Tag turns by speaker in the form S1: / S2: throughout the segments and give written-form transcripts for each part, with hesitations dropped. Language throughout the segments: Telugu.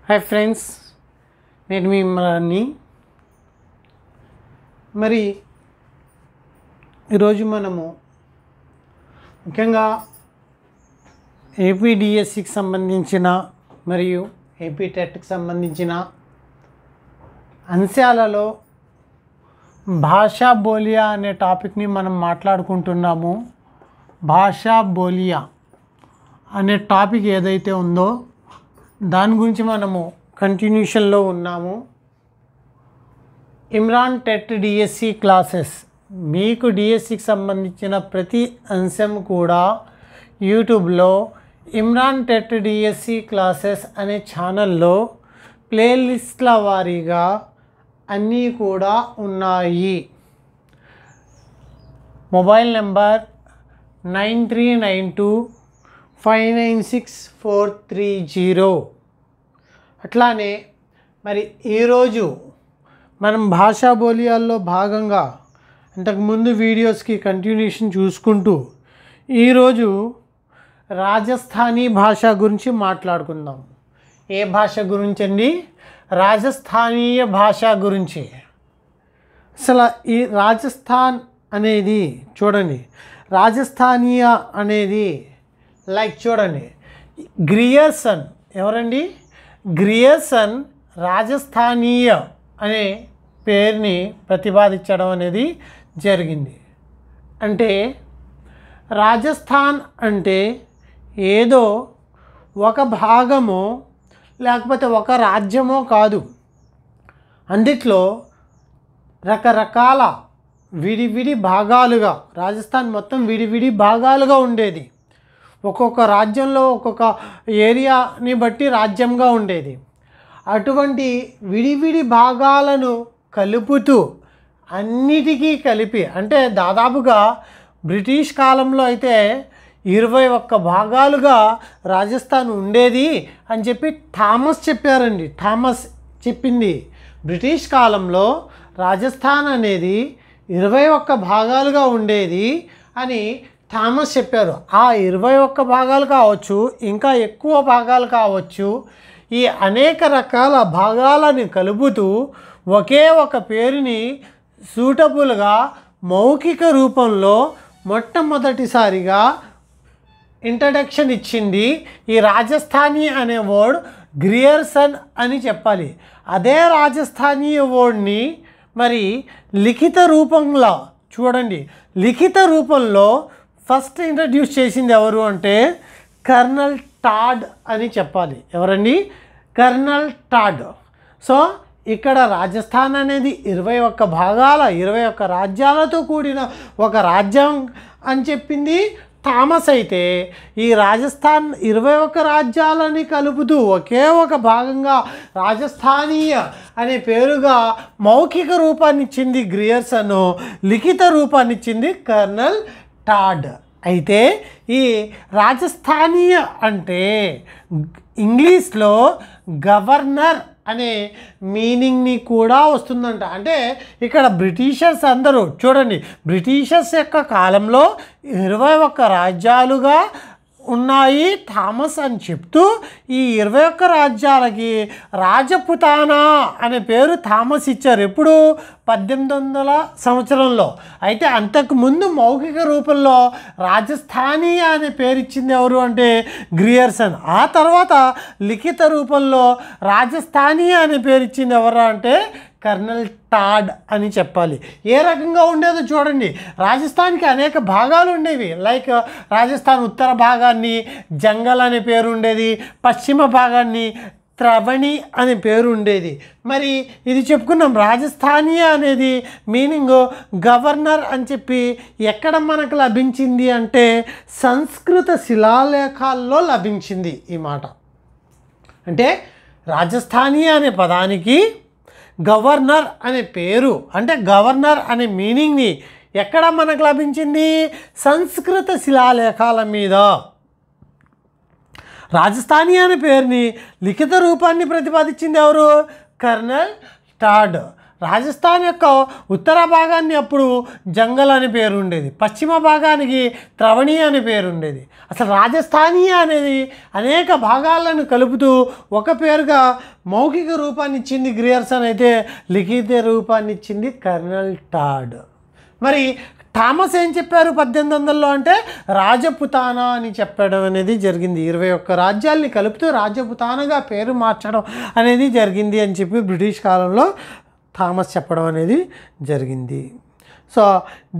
S1: హాయ్ ఫ్రెండ్స్, నేను మీ ఇమ్రాన్ని. మరి ఈరోజు మనము ముఖ్యంగా ఏపీడిఎస్సికి సంబంధించిన మరియు ఏపీ టెట్కి సంబంధించిన అంశాలలో భాషా బోలియా అనే టాపిక్ని మనం మాట్లాడుకుంటున్నాము. భాషా బోలియా అనే టాపిక్ ఏదైతే ఉందో దాని గురించి మనము కంటిన్యూషన్లో ఉన్నాము. ఇమ్రాన్ టెట్ డిఎస్సి క్లాసెస్, మీకు డిఎస్సికి సంబంధించిన ప్రతి అంశం కూడా యూట్యూబ్లో ఇమ్రాన్ టెట్ డిఎస్సి క్లాసెస్ అనే ఛానల్లో ప్లేలిస్ట్ల వారీగా అన్నీ కూడా ఉన్నాయి. Mobile number 9392596430. అట్లానే మరి ఈరోజు మనం భాషా బోలియాల్లో భాగంగా అంతకుముందు వీడియోస్కి కంటిన్యూషన్ చూసుకుంటూ ఈరోజు రాజస్థానీ భాష గురించి మాట్లాడుకుందాం. ఏ భాష గురించి అండి? రాజస్థానీయ భాష గురించి. అసలు ఈ రాజస్థాన్ అనేది చూడండి, రాజస్థానీయ అనేది చూడండి, గ్రియర్సన్ ఎవరండి? గ్రియర్సన్ రాజస్థానీయ అనే పేరుని ప్రతిపాదించడం అనేది జరిగింది. అంటే రాజస్థాన్ అంటే ఏదో ఒక భాగమో లేకపోతే ఒక రాజ్యమో కాదు, అందుట్లో రకరకాల విడివిడి భాగాలుగా రాజస్థాన్ మొత్తం విడివిడి భాగాలుగా ఉండేది. ఒక్కొక్క రాజ్యంలో ఒక్కొక్క ఏరియాని బట్టి రాజ్యంగా ఉండేది. అటువంటి విడివిడి భాగాలను కలుపుతూ అన్నిటికీ కలిపి, అంటే దాదాపుగా బ్రిటిష్ కాలంలో అయితే 21 భాగాలుగా రాజస్థాన్ ఉండేది అని చెప్పి థామస్ చెప్పారండి. థామస్ చెప్పింది బ్రిటిష్ కాలంలో రాజస్థాన్ అనేది 21 భాగాలుగా ఉండేది అని థామస్ చెప్పారు. ఆ 21 భాగాలు కావచ్చు, ఇంకా ఎక్కువ భాగాలు కావచ్చు, ఈ అనేక రకాల భాగాలను కలుపుతూ ఒకే ఒక పేరుని సూటబుల్గా మౌఖిక రూపంలో మొట్టమొదటిసారిగా ఇంట్రడక్షన్ ఇచ్చింది ఈ రాజస్థానీ అనే వర్డ్ గ్రియర్సన్ అని చెప్పాలి. అదే రాజస్థానీ వర్డ్ని మరి లిఖిత రూపంలో చూడండి, లిఖిత రూపంలో ఫస్ట్ ఇంట్రడ్యూస్ చేసింది ఎవరు అంటే కర్నల్ టాడ్ అని చెప్పాలి. ఎవరండి? కర్నల్ టాడ్. సో ఇక్కడ రాజస్థాన్ అనేది 21 భాగాల 21 రాజ్యాలతో కూడిన ఒక రాజ్యం అని చెప్పింది థామస్. అయితే ఈ రాజస్థాన్ 21 రాజ్యాలని కలుపుతూ ఒకే ఒక భాగంగా రాజస్థానీయ అనే పేరుగా మౌఖిక రూపాన్ని ఇచ్చింది గ్రియర్సన్, లిఖిత రూపాన్ని ఇచ్చింది కర్నల్ టాడ్. అయితే ఈ రాజస్థానీయ అంటే ఇంగ్లీష్లో గవర్నర్ అనే మీనింగ్ని కూడా వస్తుందంట. అంటే ఇక్కడ బ్రిటిషర్స్ అందరూ చూడండి, బ్రిటిషర్స్ యొక్క కాలంలో 21 రాజ్యాలుగా ఉన్నాయి థామస్ అని చెప్తూ ఈ 21 రాజ్యాలకి రాజపుతానా అనే పేరు థామస్ ఇచ్చారు. ఎప్పుడు? 1800 సంవత్సరంలో. అయితే అంతకుముందు మౌఖిక రూపంలో రాజస్థానీ అనే పేరు ఇచ్చింది ఎవరు అంటే గ్రియర్సన్. ఆ తర్వాత లిఖిత రూపంలో రాజస్థానీ అనే పేరు ఇచ్చింది ఎవరు అంటే కర్నల్ టాడ్ అని చెప్పాలి. ఏ రకంగా ఉండేదో చూడండి. రాజస్థాన్కి అనేక భాగాలు ఉండేవి. రాజస్థాన్ ఉత్తర భాగాన్ని జంగల్ అనే పేరు ఉండేది, పశ్చిమ భాగాన్ని త్రవణి అనే పేరు ఉండేది. మరి ఇది చెప్పుకున్నాం, రాజస్థానీ అనేది మీనింగ్ గవర్నర్ అని చెప్పి ఎక్కడ మనకు లభించింది అంటే సంస్కృత శిలాలేఖాల్లో లభించింది ఈ మాట. అంటే రాజస్థానీ అనే పదానికి గవర్నర్ అనే పేరు, అంటే గవర్నర్ అనే మీనింగ్ని ఎక్కడ మనకు లభించింది? సంస్కృత శిలాలేఖాల మీద. రాజస్థానీ అనే పేరుని లిఖిత రూపాన్ని ప్రతిపాదించింది ఎవరు? కర్నల్ టాడ్. రాజస్థాన్ యొక్క ఉత్తర భాగాన్ని అప్పుడు జంగల్ అని పేరు ఉండేది, పశ్చిమ భాగానికి త్రవణి అని పేరు ఉండేది. అసలు రాజస్థానీయ అనేది అనేక భాగాలను కలుపుతూ ఒక పేరుగా మౌఖిక రూపాన్ని ఇచ్చింది గ్రియర్సన్, అయితే లిఖిత రూపాన్ని ఇచ్చింది కర్నల్ టాడ్. మరి థామస్ ఏం చెప్పారు 1800లో అంటే రాజపుతానా అని చెప్పడం అనేది జరిగింది. 21 రాజ్యాల్ని కలుపుతూ రాజపుతానాగా పేరు మార్చడం అనేది జరిగింది అని చెప్పి బ్రిటిష్ కాలంలో థామస్ చెప్పడం అనేది జరిగింది. సో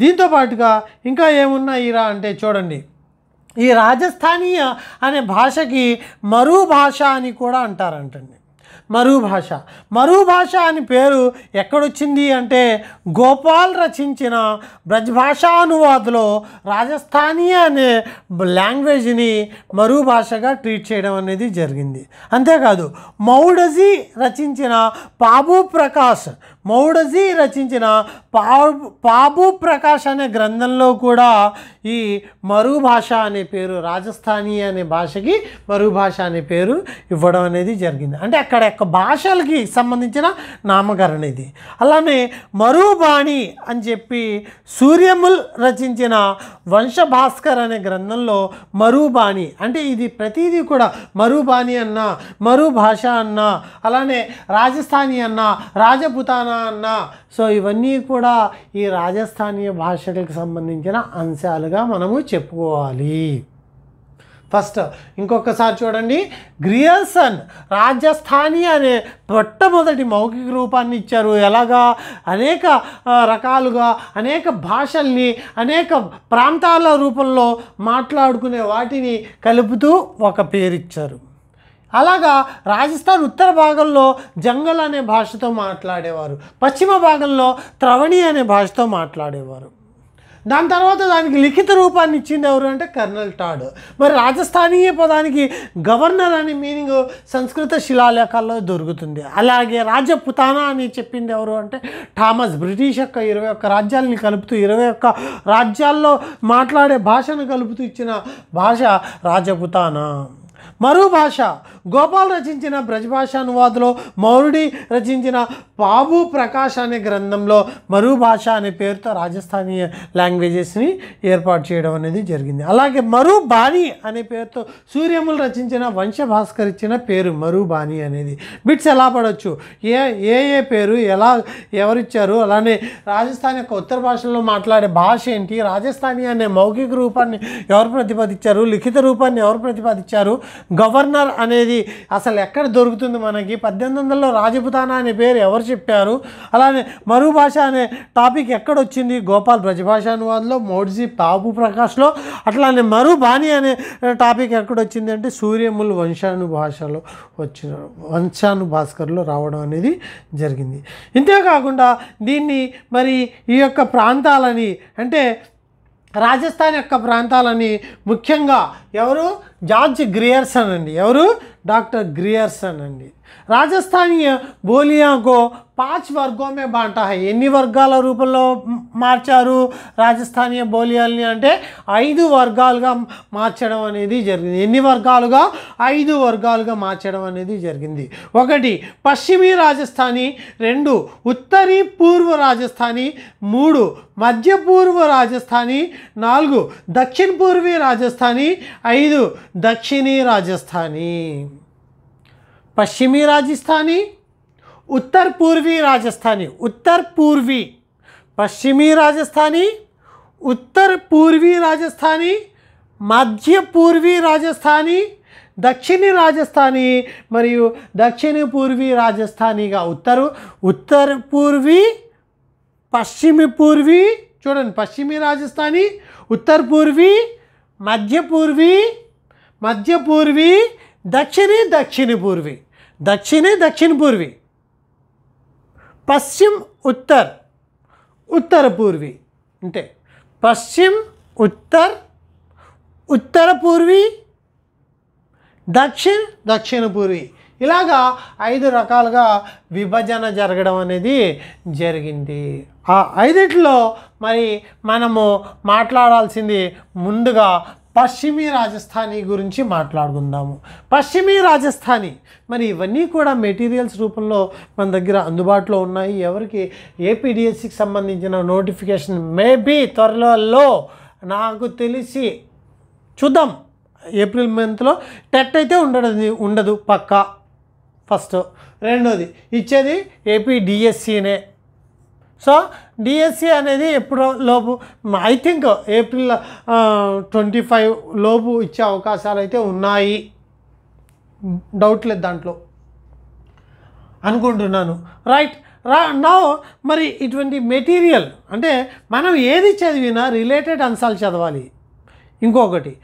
S1: దీంతో పాటుగా ఇంకా ఏమున్నాయిరా అంటే చూడండి, ఈ రాజస్థానీయ అనే భాషకి మరూ భాష అని కూడా అంటారంటండి. మరూ భాష అని పేరు ఎక్కడొచ్చింది అంటే గోపాల్ రచించిన బ్రజ్భాషా అనువాదులో రాజస్థానీయ అనే లాంగ్వేజ్ని మరూ భాషగా ట్రీట్ చేయడం అనేది జరిగింది. అంతేకాదు మౌడజీ రచించిన పాబు ప్రకాష్ అనే గ్రంథంలో కూడా ఈ మరూ భాష అనే పేరు, రాజస్థానీ అనే భాషకి మరూ భాష అనే పేరు ఇవ్వడం అనేది జరిగింది. అంటే అక్కడ భాషలకి సంబంధించిన నామకరణ ఇది. అలానే మరూబాణి అని చెప్పి సూర్యముల్ రచించిన వంశభాస్కర్ అనే గ్రంథంలో మరూబాణి అంటే ఇది ప్రతిదీ కూడా మరూబాణి అన్నా, మరూ భాష అన్నా, అలానే రాజస్థానీ అన్నా, రాజపుతానా అన్నా, సో ఇవన్నీ కూడా ఈ రాజస్థానీయ భాషలకు సంబంధించిన అంశాలుగా మనము చెప్పుకోవాలి. ఫస్ట్ ఇంకొకసారి చూడండి, గ్రియర్సన్ రాజస్థానీ అనే మొట్టమొదటి మౌఖిక రూపాన్ని ఇచ్చారు. ఎలాగా అనేక రకాలుగా అనేక భాషల్ని అనేక ప్రాంతాల రూపంలో మాట్లాడుకునే వాటిని కలుపుతూ ఒక పేరు ఇచ్చారు. అలాగా రాజస్థాన్ ఉత్తర భాగంలో జంగల్ అనే భాషతో మాట్లాడేవారు, పశ్చిమ భాగంలో త్రవణి అనే భాషతో మాట్లాడేవారు. దాని తర్వాత దానికి లిఖిత రూపాన్ని ఇచ్చింది ఎవరు అంటే కర్నల్ టాడ్. మరి రాజస్థానీయ పదానికి గవర్నర్ అనే మీనింగ్ సంస్కృత శిలాలేఖాల్లో దొరుకుతుంది. అలాగే రాజపుతానా అని చెప్పింది ఎవరు అంటే థామస్. బ్రిటిష్ యొక్క 21 రాజ్యాలని కలుపుతూ 21 రాజ్యాల్లో మాట్లాడే భాషను కలుపుతూ ఇచ్చిన భాష రాజపుతానా. మరూ భాష గోపాల్ రచించిన బ్రజభాష అనువాదులో, మౌరుడి రచించిన పాబు ప్రకాష్ అనే గ్రంథంలో మరూ భాష అనే పేరుతో రాజస్థానీ లాంగ్వేజెస్ని ఏర్పాటు చేయడం అనేది జరిగింది. అలాగే మరూ బాణి అనే పేరుతో సూర్యములు రచించిన వంశభాస్కర్ ఇచ్చిన పేరు మరూ బాణి అనేది. బిట్స్ ఎలా పడవచ్చు, ఏ పేరు ఎవరిచ్చారు, అలానే రాజస్థాన్ యొక్క ఉత్తర భాషల్లో మాట్లాడే భాష ఏంటి, రాజస్థానీ అనే మౌఖిక రూపాన్ని ఎవరు ప్రతిపాదించారు, లిఖిత రూపాన్ని ఎవరు ప్రతిపాదించారు, గవర్నర్ అనేది అసలు ఎక్కడ దొరుకుతుంది మనకి, 1800లో రాజపుతానా అనే పేరు ఎవరు చెప్పారు, అలానే మరూ భాష అనే టాపిక్ ఎక్కడొచ్చింది, గోపాల్ బ్రజభాష అనువాదంలో, మౌడ్జీ పాబు ప్రకాష్లో, అట్లానే మరూ బాణి అనే టాపిక్ ఎక్కడొచ్చింది అంటే సూర్యముల్ వంశానుభాస్కర్లో రావడం అనేది జరిగింది. ఇంతేకాకుండా దీన్ని మరి ఈ యొక్క ప్రాంతాలని అంటే రాజస్థాన్ యొక్క ప్రాంతాలని ముఖ్యంగా ఎవరు జార్జ్ గ్రియర్సన్ అండి, ఎవరు డాక్టర్ గ్రియర్సన్ అండి. రాజస్థానీ बोलियों को 5 वर्गों में बांटा है. ఎన్ని వర్గాల రూపంలో మార్చారు రాజస్థానీ బోలియాల్ని అంటే 5 వర్గాలుగా మార్చడం అనేది జరిగింది. ఎన్ని వర్గాలుగా? 5 వర్గాలుగా మార్చడం అనేది జరిగింది. 1 పశ్చిమీ రాజస్థానీ, 2 ఉత్తరీ పూర్వ రాజస్థానీ, 3 మధ్య పూర్వ రాజస్థానీ, 4 దక్షిణ పూర్వీ రాజస్థానీ, 5 దక్షిణీ రాజస్థానీ. पश्चिमी राजस्थानी, उत्तर पूर्वी राजस्थानी, उत्तर पूर्वी पश्चिमी राजस्थानी, उत्तर पूर्वी राजस्थानी, मध्य पूर्वी राजस्थानी, दक्षिणी राजस्थानी మరియు దక్షిణ పూర్వీ రాజస్థానీగా उत्तर पूर्वी పశ్చిమ పూర్వీ చూడండి, పశ్చిమీ రాజస్థానీ, उत्तर पूर्वी, मध्य पूर्वी, दक्षिण पूर्वी, दक्षिण पूर्वी, पश्चिम उत्तर पूर्वी అంటే పశ్చిమ उत्तर पूर्वी, దక్షిణ పూర్వీ. ఇలాగా 5 రకాలుగా విభజన జరగడం అనేది జరిగింది. ఆ 5లో మరి మనము మాట్లాడాల్సింది ముందుగా పశ్చిమీ రాజస్థానీ గురించి మాట్లాడుకుందాము. పశ్చిమీ రాజస్థానీ మరి ఇవన్నీ కూడా మెటీరియల్స్ రూపంలో మన దగ్గర అందుబాటులో ఉన్నాయి. ఎవరికి ఏపీడిఎస్సికి సంబంధించిన నోటిఫికేషన్ మేబీ త్వరలో నాకు తెలిసి చూద్దాం. ఏప్రిల్ మంత్లో టెట్ అయితే ఉండదు పక్కా. ఫస్ట్ రెండోది ఇచ్చేది ఏపీడిఎస్సినే. సో డిఎస్సి అనేది ఎప్పుడు లోపు ఐ థింక్ ఏప్రిల్ 25 లోపు ఇచ్చే అవకాశాలు అయితే ఉన్నాయి. డౌట్ లేదు దాంట్లో అనుకుంటున్నాను. రైట్ నా మరి ఇటువంటి మెటీరియల్ అంటే మనం ఏది చదివినా రిలేటెడ్ అంశాలు చదవాలి. ఇంకొకటి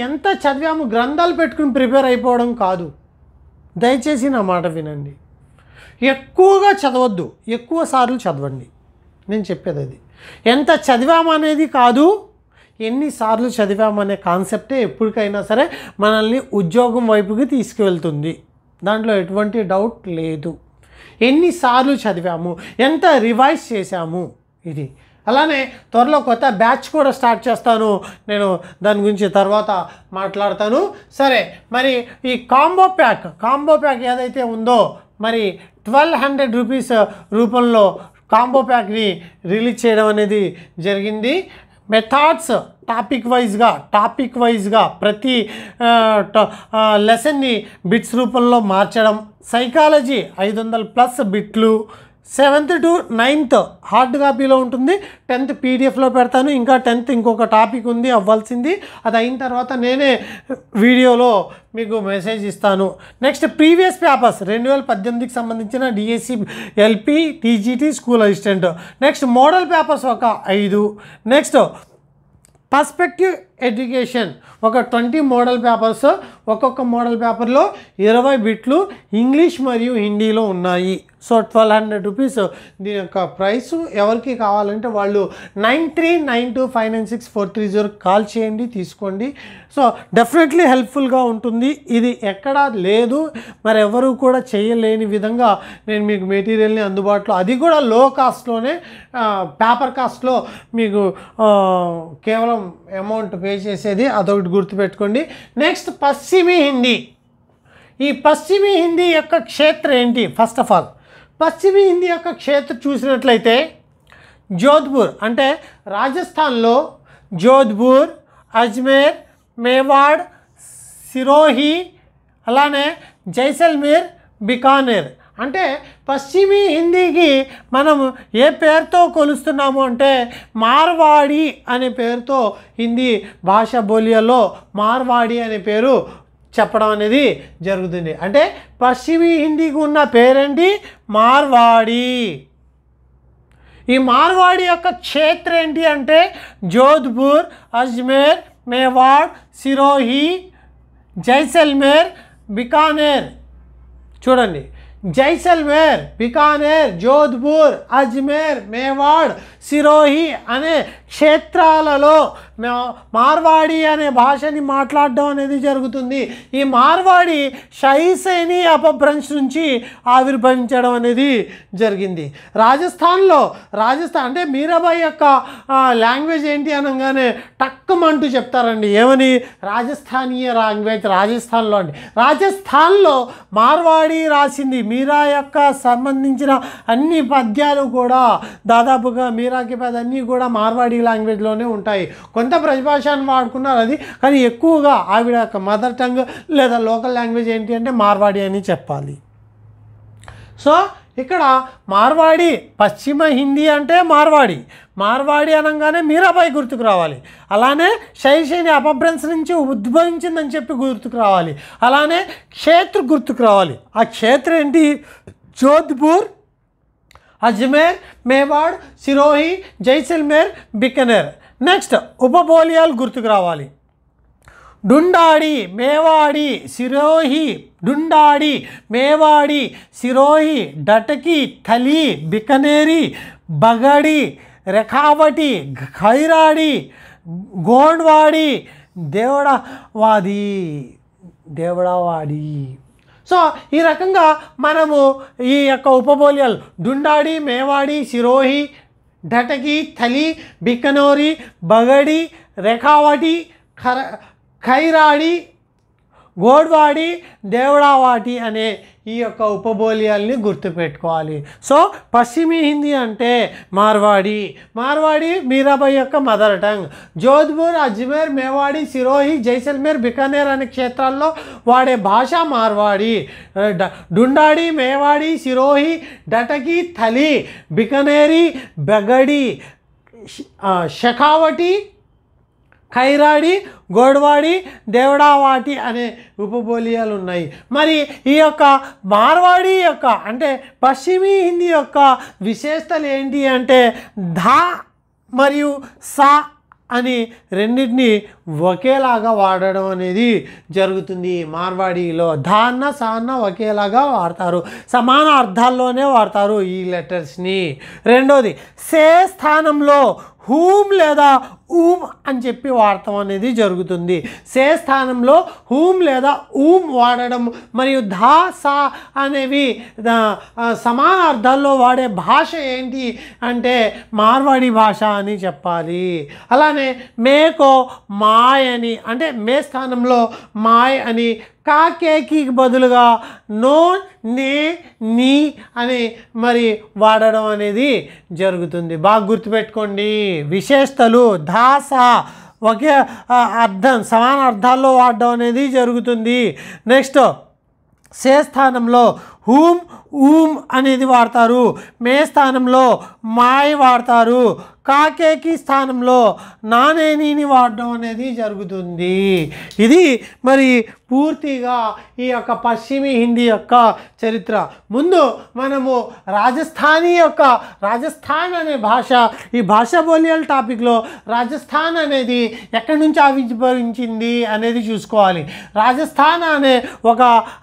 S1: ఎంత చదివాము గ్రంథాలు పెట్టుకుని ప్రిపేర్ అయిపోవడం కాదు. దయచేసి నా మాట వినండి. ఎక్కువగా చదవద్దు, ఎక్కువ సార్లు చదవండి. నేను చెప్పేది అది. ఎంత చదివామనేది కాదు, ఎన్నిసార్లు చదివామనే కాన్సెప్టే ఎప్పటికైనా సరే మనల్ని ఉద్యోగం వైపుకి తీసుకువెళ్తుంది. దాంట్లో ఎటువంటి డౌట్ లేదు. ఎన్నిసార్లు చదివాము, ఎంత రివైజ్ చేశాము ఇది. అలానే త్వరలో కొత్త బ్యాచ్ కూడా స్టార్ట్ చేస్తాను. నేను దాని గురించి తర్వాత మాట్లాడతాను. సరే, మరి ఈ కాంబో ప్యాక్ ఏదైతే ఉందో మరి 1200 రూపీస్ రూపంలో కాంబో ప్యాక్ని రిలీజ్ చేయడం అనేది జరిగింది. మెథడ్స్ టాపిక్ వైజ్గా ప్రతి లెసన్ని బిట్స్ రూపంలో మార్చడం. సైకాలజీ 500+ బిట్లు. 7th to 9th హార్డ్ కాపీలో ఉంటుంది. 10th పీడిఎఫ్లో పెడతాను. ఇంకా 10th ఇంకొక టాపిక్ ఉంది అవ్వాల్సింది. అది అయిన తర్వాత నేనే వీడియోలో మీకు మెసేజ్ ఇస్తాను. నెక్స్ట్ ప్రీవియస్ పేపర్స్ 2018కి సంబంధించిన DSC LP TGT school assistant. Next model papers ఒక 5. నెక్స్ట్ పర్స్పెక్టివ్ ఎడ్యుకేషన్ ఒక 20 మోడల్ పేపర్స్. ఒక్కొక్క మోడల్ పేపర్లో 20 బిట్లు ఇంగ్లీష్ మరియు హిందీలో ఉన్నాయి. సో 1200 రూపీస్ దీని యొక్క ప్రైస్. ఎవరికి కావాలంటే వాళ్ళు 9392596430 కాల్ చేయండి, తీసుకోండి. సో డెఫినెట్లీ హెల్ప్ఫుల్గా ఉంటుంది. ఇది ఎక్కడా లేదు, మరి ఎవరు కూడా చేయలేని విధంగా నేను మీకు మెటీరియల్ని అందుబాటులో, అది కూడా లో కాస్ట్లోనే, పేపర్ కాస్ట్లో మీకు కేవలం అమౌంట్ పే చేసేది. అదొకటి గుర్తుపెట్టుకోండి. నెక్స్ట్ పశ్చిమీ హిందీ. ఈ పశ్చిమీ హిందీ యొక్క క్షేత్రం ఏంటి? ఫస్ట్ ఆఫ్ ఆల్ పశ్చిమీ హిందీ యొక్క క్షేత్రం చూసినట్లయితే జోధ్పూర్ అంటే రాజస్థాన్లో జోధ్పూర్, అజ్మేర్, మేవాడ్, సిరోహి, అలానే జైసల్మేర్, బికానేర్. అంటే పశ్చిమీ హిందీకి మనం ఏ పేరుతో కొలుస్తున్నాము అంటే మార్వాడి అనే పేరుతో హిందీ భాష బోలియాలో మార్వాడి అనే పేరు చెప్పడం అనేది జరుగుతుంది. అంటే పశ్చిమీ హిందీకి ఉన్న పేరేంటి? మార్వాడి. ఈ మార్వాడి యొక్క క్షేత్రం ఏంటి అంటే జోధ్పూర్, అజ్మేర్, మేవాడ్, సిరోహి, జైసల్మేర్, బికానేర్. చూడండి, జైసల్మేర్, బికానేర్, జోధ్పూర్, అజ్మేర్, మేవాడ్, సిరోహి అనే క్షేత్రాలలో మార్వాడి అనే భాషని మాట్లాడడం అనేది జరుగుతుంది. ఈ మార్వాడి షైసేని అపభ్రంశ్ నుంచి ఆవిర్భవించడం అనేది జరిగింది. రాజస్థాన్ అంటే మీరాబాయి యొక్క లాంగ్వేజ్ ఏంటి అనగానే టక్కుమంటూ చెప్తారండి. ఏమని? రాజస్థానీయ లాంగ్వేజ్ రాజస్థాన్లో అండి. రాజస్థాన్లో మార్వాడి రాసింది. మీరా యొక్క సంబంధించిన అన్ని పద్యాలు కూడా దాదాపుగా మీరాకి పదన్నీ కూడా మార్వాడి లాంగ్వేజ్లోనే ఉంటాయి. కొంత ప్రజభాషను వాడుకున్నారు అది, కానీ ఎక్కువగా ఆవిడ యొక్క మదర్ టంగ్ లేదా లోకల్ లాంగ్వేజ్ ఏంటి అంటే మార్వాడి అని చెప్పాలి. సో ఇక్కడ మార్వాడి, పశ్చిమ హిందీ అంటే మార్వాడి అనగానే మీరాబాయి గుర్తుకు రావాలి. అలానే శైశేని అపభ్రంశ్ నుంచి ఉద్భవించిందని చెప్పి గుర్తుకు రావాలి. అలానే క్షేత్ర గుర్తుకు రావాలి. ఆ క్షేత్రం ఏంటి? జోధ్పూర్, అజ్మేర్, మేవాడ్, సిరోహి, జైసల్మేర్, బికనేర్. నెక్స్ట్ ఉపబోలియాలు గుర్తుకు రావాలి. డుండాడి, మేవాడి, సిరోహి, డుండాడి, మేవాడి, సిరోహి, డటకి, థలి, బికనేరి, బగడి, రెఖావటి, ఖైరాడి, గోండ్వాడి, దేవడవాడి. సో ఈ రకంగా మనము ఈ యొక్క ఉపబోలియాలు డుండాడి, మేవాడి, సిరోహి, ఢటకి, థలి, బికనోరి, బగడి, రెఖావటి, ఖైరాడి, గోడ్వాడి, దేవడావాటి అనే ఈ యొక్క ఉపబోలియాల్ని గుర్తుపెట్టుకోవాలి. సో పశ్చిమీ హిందీ అంటే మార్వాడి మీరాబాయి యొక్క మదర్ టంగ్. జోధ్పూర్, అజ్మేర్, మేవాడి, సిరోహి, జైసల్మేర్, బికానేర్ అనే క్షేత్రాల్లో వాడే భాష మార్వాడి. డుండాడి, మేవాడి, సిరోహి, డటకి, థలి, బికనేరి, బగడి, షెఖావటి, ఖైరాడి, గోడ్వాడి, దేవడావాటి అనే ఉపబోలియాలు ఉన్నాయి. మరి ఈ యొక్క మార్వాడి యొక్క అంటే పశ్చిమీ హిందీ యొక్క విశేషతలు ఏంటి అంటే ధా మరియు సా అని రెండింటిని ఒకేలాగా వాడడం అనేది జరుగుతుంది. మార్వాడిలో ధా అన్న సా అన్న ఒకేలాగా వాడతారు, సమాన అర్థాల్లోనే వాడతారు ఈ లెటర్స్ని. రెండోది సే స్థానంలో హూమ్ లేదా ఊమ్ అని చెప్పి వాడటం అనేది జరుగుతుంది. సే స్థానంలో హూమ్ లేదా ఊమ్ వాడడం మరియు ధా సా అనేవి సమాన అర్థాల్లో వాడే భాష ఏంటి అంటే మార్వాడి భాష అని చెప్పాలి. అలానే మేకో మాయ్ అని అంటే మే స్థానంలో మాయ్ అని, కాకేకి బదులుగా నో, నే, నీ అని మరి వాడడం అనేది జరుగుతుంది. బాగా గుర్తుపెట్టుకోండి. విశేషతలు ధాస ఒకే అర్థం సమాన అర్థాల్లో వాడడం అనేది జరుగుతుంది. నెక్స్ట్ సే స్థానంలో హూమ్, ఊమ్ అనేది వాడతారు. మే స్థానంలో మాయ్ వాడతారు. కాకేకి స్థానంలో నానేనిని వాడడం అనేది జరుగుతుంది. ఇది మరి పూర్తిగా ఈ యొక్క పశ్చిమీ హిందీ యొక్క చరిత్ర. ముందు మనము రాజస్థాన్ అనే భాష, ఈ భాషా బోలియాల టాపిక్లో రాజస్థాన్ అనేది ఎక్కడి నుంచి ఆవిర్భవించింది అనేది చూసుకోవాలి. రాజస్థాన్ అనే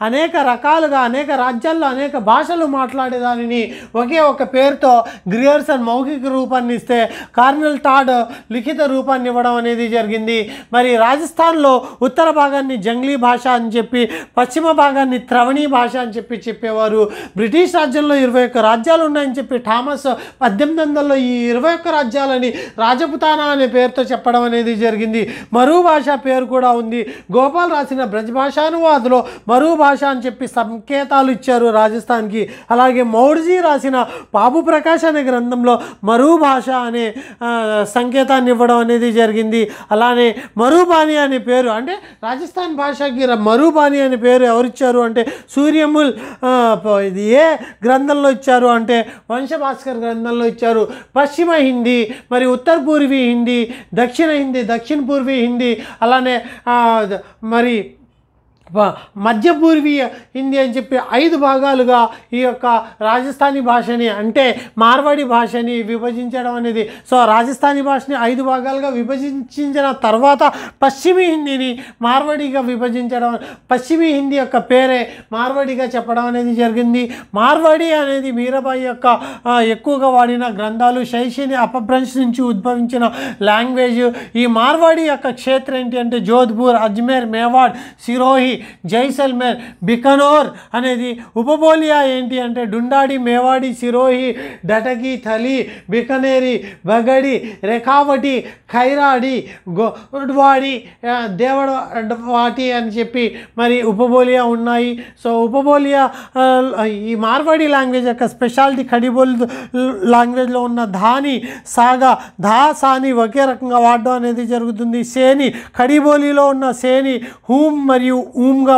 S1: అనేక రకాలుగా అనేక రాజ్యాల్లో అనేక భాషలు మాట్లాడేదానిని ఒకే ఒక పేరుతో గ్రియర్సన్ మౌఖిక రూపాన్ని ఇస్తే కార్నల్ టాడ్ లిఖిత రూపాన్ని ఇవ్వడం అనేది జరిగింది. మరి రాజస్థాన్లో ఉత్తర భాగాన్ని జంగ్లీ భాష అని చెప్పి, పశ్చిమ భాగాన్ని త్రవణీ భాష అని చెప్పేవారు. బ్రిటిష్ రాజ్యంలో 21 రాజ్యాలు ఉన్నాయని చెప్పి థామస్ 1800లో ఈ 21 రాజ్యాలని రాజపుతానా అనే పేరుతో చెప్పడం అనేది జరిగింది. మరూ భాష పేరు కూడా ఉంది. గోపాల్ రాసిన బ్రజ్ భాషానువాదులో మరూ భాష అని చెప్పి సంకేతాలు ఇచ్చారు రాజస్థాన్కి. అలాగే మౌర్జీ రాసిన బాబు ప్రకాష్ అనే గ్రంథంలో మరూ భాష అనే సంకేతాన్ని ఇవ్వడం అనేది జరిగింది. అలానే మరూబాని అనే పేరు అంటే రాజస్థాన్ భాషకి మరూబాని అనే పేరు ఎవరిచ్చారు అంటే సూర్యముల్ ఇది ఏ గ్రంథంలో ఇచ్చారు అంటే వంశభాస్కర్ గ్రంథంలో ఇచ్చారు. పశ్చిమ హిందీ, మరి ఉత్తర పూర్వీ హిందీ, దక్షిణ హిందీ, దక్షిణ పూర్వీ హిందీ, అలానే మరి మధ్య పూర్వీయ హిందీ అని చెప్పి 5 భాగాలుగా ఈ యొక్క రాజస్థానీ భాషని అంటే మార్వాడి భాషని విభజించడం అనేది. సో రాజస్థానీ భాషని 5 భాగాలుగా విభజించిన తర్వాత పశ్చిమీ హిందీని మార్వాడిగా విభజించడం, పశ్చిమీ హిందీ యొక్క పేరే మార్వాడిగా చెప్పడం అనేది జరిగింది. మార్వాడి అనేది మీరాబాయి యొక్క ఎక్కువగా వాడిన గ్రంథాలు, శైశిని అపభ్రంశ్ నుంచి ఉద్భవించిన లాంగ్వేజ్. ఈ మార్వాడి యొక్క క్షేత్రం ఏంటి అంటే జోధ్పూర్, అజ్మేర్, మేవాడ్, సిరోహి, జైసల్మేర్, బికనోర్ అనేది. ఉపబోలియా ఏంటి అంటే డుండాడి, మేవాడి, సిరోహి, డటకి, థలి, బికనేరి, బగడి, రేఖావటి, ఖైరాడి, గోడ్వాడి, దేవడవాటి అని చెప్పి మరి ఉపబోలియా ఉన్నాయి. సో ఉపబోలియా ఈ మార్వాడి లాంగ్వేజ్ యొక్క స్పెషాలిటీ ఖడిబోల్ లాంగ్వేజ్లో ఉన్న ధాని, సాగా, ధా, సాని ఒకే రకంగా వాడడం అనేది జరుగుతుంది. సేని ఖడిబోలిలో ఉన్న సేని హూమ్ మరియు ఊమ్గా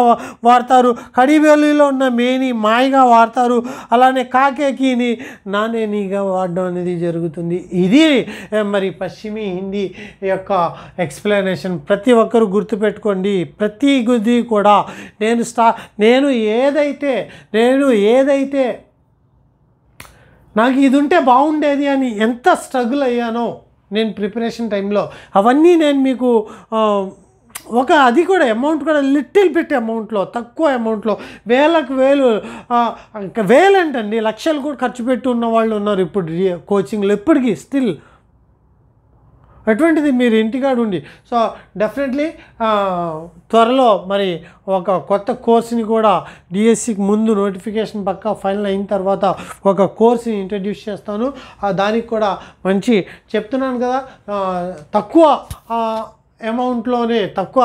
S1: వాడతారు. ఖడిబోలిలో ఉన్న మేని మాయగా వాడతారు. అలానే కాకేకిని నానేనిగా వాడడం అనేది జరుగుతుంది. ఇది మరి పశ్చిమీ హిందీ యొక్క ఎక్స్ప్లెనేషన్. ప్రతి ఒక్కరు గుర్తుపెట్టుకోండి. ప్రతి గుది కూడా నేను ఏదైతే నాకు ఇది ఉంటే బాగుండేది అని ఎంత స్ట్రగుల్ అయ్యానో నేను ప్రిపరేషన్ టైంలో, అవన్నీ నేను మీకు అది కూడా అమౌంట్ కూడా లిటిల్ బిట్ అమౌంట్లో, తక్కువ అమౌంట్లో, వేలంటండి లక్షలు కూడా ఖర్చు పెట్టి ఉన్న వాళ్ళు ఉన్నారు ఇప్పుడు కోచింగ్లో ఇప్పటికీ స్టిల్. అటువంటిది మీరు ఇంటికాడ ఉండి. సో డెఫినెట్లీ త్వరలో మరి ఒక కొత్త కోర్సుని కూడా డిఎస్సికి ముందు నోటిఫికేషన్ పక్కా ఫైనల్ అయిన తర్వాత ఒక కోర్సుని ఇంట్రడ్యూస్ చేస్తాను. దానికి కూడా మంచి చెప్తున్నాను కదా, తక్కువ అమౌంట్లోనే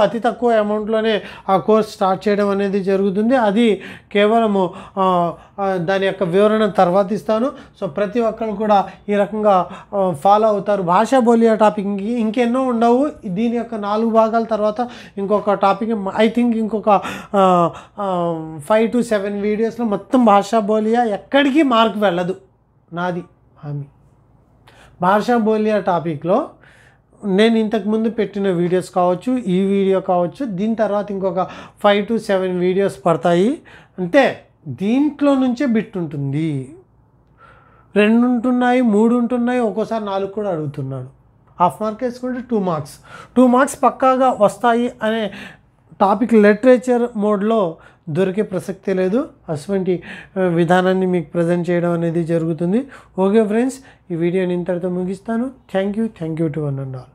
S1: అతి తక్కువ అమౌంట్లోనే ఆ కోర్స్ స్టార్ట్ చేయడం అనేది జరుగుతుంది. అది కేవలము దాని యొక్క వివరణ తర్వాత ఇస్తాను. సో ప్రతి ఒక్కరు కూడా ఈ రకంగా ఫాలో అవుతారు. భాషా బోలియా టాపిక్ ఇంకెన్నో ఉండవు. దీని యొక్క 4 భాగాల తర్వాత ఇంకొక టాపిక్ ఐ థింక్ ఇంకొక 5 to 7 వీడియోస్లో మొత్తం భాషా బోలియా ఎక్కడికి మార్క్ వెళ్ళదు, నాది హామీ. భాషా బోలియా టాపిక్లో నేను ఇంతకుముందు పెట్టిన వీడియోస్ కావచ్చు, ఈ వీడియో కావచ్చు, దీని తర్వాత ఇంకొక 5 to 7 వీడియోస్ పడతాయి. అంటే దీంట్లో నుంచే బిట్ ఉంటుంది. 2 ఉంటున్నాయి, 3 ఉంటున్నాయి, ఒక్కోసారి 4 కూడా అడుగుతున్నాడు. హాఫ్ మార్క్ వేసుకుంటే 2 మార్క్స్ పక్కాగా వస్తాయి అనే టాపిక్ లిటరేచర్ మోడ్లో దొరికే ప్రసక్తే లేదు. అటువంటి విధానాన్ని మీకు ప్రజెంట్ చేయడం అనేది జరుగుతుంది. ఓకే ఫ్రెండ్స్, ఈ వీడియోని ఇంతటితో ముగిస్తాను. Thank you to one and all.